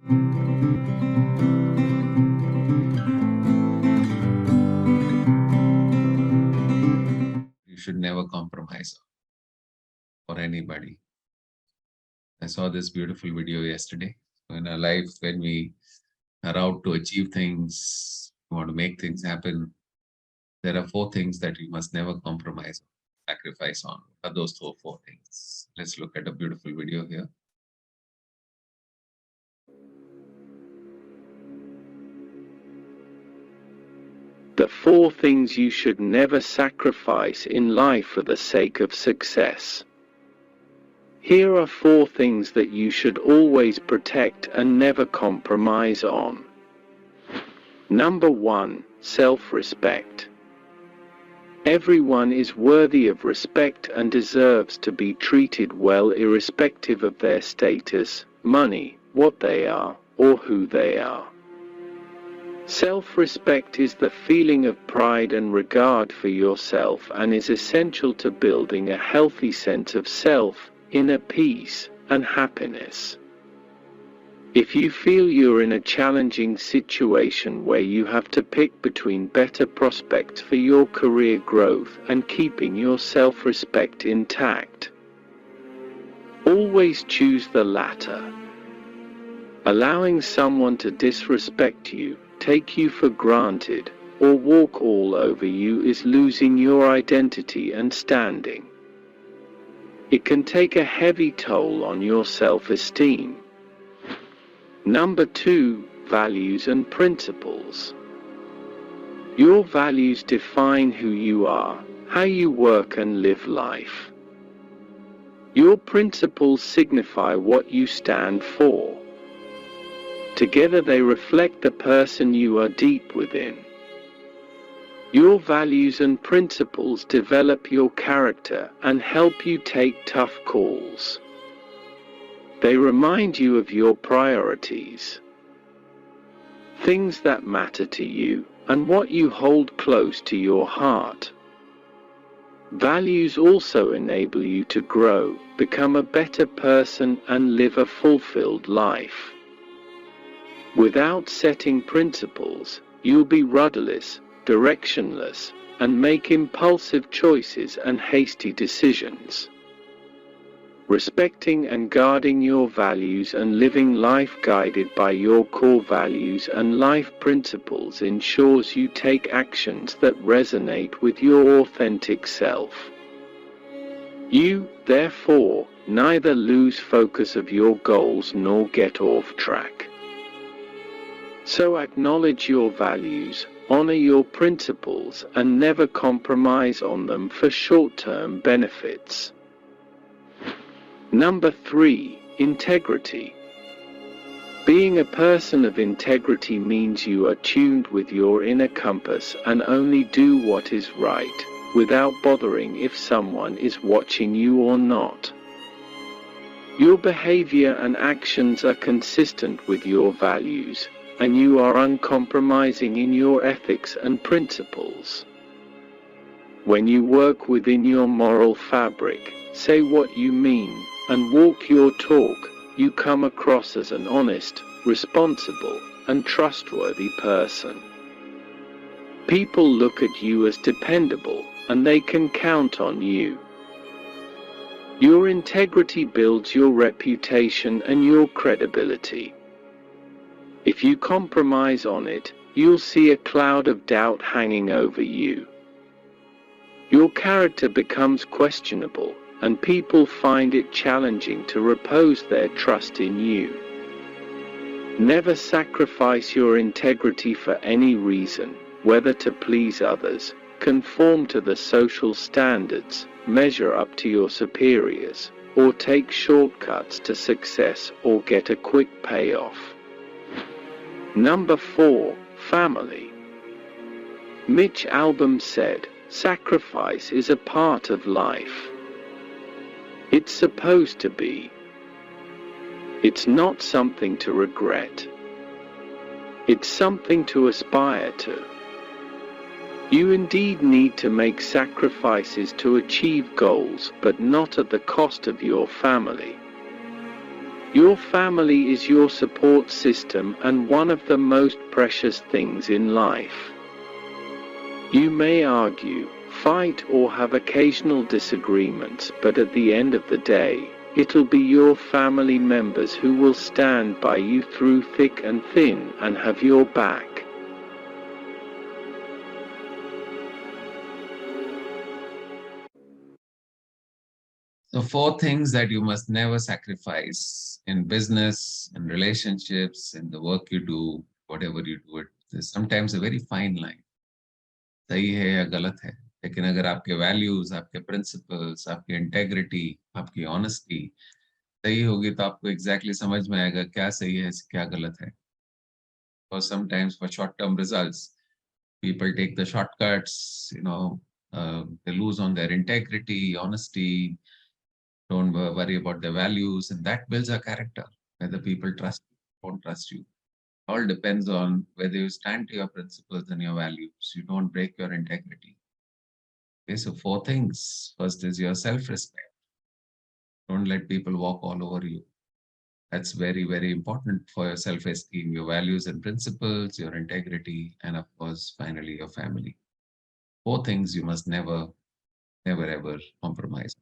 You should never compromise for anybody. I saw this beautiful video yesterday. In our life, when we are out to achieve things, we want to make things happen, there are 4 things that you must never compromise or sacrifice on. What are those 4 things? Let's look at a beautiful video here. The 4 things you should never sacrifice in life for the sake of success. Here are 4 things that you should always protect and never compromise on. Number 1, self-respect. Everyone is worthy of respect and deserves to be treated well irrespective of their status, money, what they are, or who they are. Self-respect is the feeling of pride and regard for yourself and is essential to building a healthy sense of self, inner peace, and happiness. If you feel you're in a challenging situation where you have to pick between better prospects for your career growth and keeping your self-respect intact, always choose the latter. Allowing someone to disrespect you, take you for granted, or walk all over you is losing your identity and standing. It can take a heavy toll on your self-esteem. Number 2, values and principles. Your values define who you are, how you work and live life. Your principles signify what you stand for. Together they reflect the person you are deep within. Your values and principles develop your character and help you take tough calls. They remind you of your priorities, things that matter to you, and what you hold close to your heart. Values also enable you to grow, become a better person, and live a fulfilled life. Without setting principles, you'll be rudderless, directionless, and make impulsive choices and hasty decisions. Respecting and guarding your values and living life guided by your core values and life principles ensures you take actions that resonate with your authentic self. You, therefore, neither lose focus of your goals nor get off track. So acknowledge your values, honor your principles, and never compromise on them for short-term benefits. Number 3, integrity. Being a person of integrity means you are tuned with your inner compass and only do what is right, without bothering if someone is watching you or not. Your behavior and actions are consistent with your values, and you are uncompromising in your ethics and principles. When you work within your moral fabric, say what you mean, and walk your talk, you come across as an honest, responsible, and trustworthy person. People look at you as dependable, and they can count on you. Your integrity builds your reputation and your credibility. If you compromise on it, you'll see a cloud of doubt hanging over you. Your character becomes questionable, and people find it challenging to repose their trust in you. Never sacrifice your integrity for any reason, whether to please others, conform to the social standards, measure up to your superiors, or take shortcuts to success or get a quick payoff. Number 4, family. Mitch Albom said, "Sacrifice is a part of life. It's supposed to be. It's not something to regret. It's something to aspire to. You indeed need to make sacrifices to achieve goals, but not at the cost of your family. Your family is your support system and one of the most precious things in life. You may argue, fight, or have occasional disagreements, but at the end of the day, it'll be your family members who will stand by you through thick and thin and have your back. So 4 things that you must never sacrifice in business, in relationships, in the work you do, whatever you do. There's sometimes a very fine line. सही है या गलत है, लेकिन अगर आपके values, आपके principles, आपकी इंटेग्रिटी, आपकी ऑनेस्टी सही होगी तो आपको एग्जैक्टली समझ में आएगा क्या सही है, क्या गलत है. For sometimes for short-term results, people take the shortcuts, they lose on their integrity, honesty, don't worry about their values, and that builds a character, whether people trust you, don't trust you. All depends on whether you stand to your principles and your values. You don't break your integrity. Okay, so 4 things. First is your self-respect. Don't let people walk all over you. That's very, very important for your self-esteem, your values and principles, your integrity, and of course, finally, your family. 4 things you must never, never, ever compromise.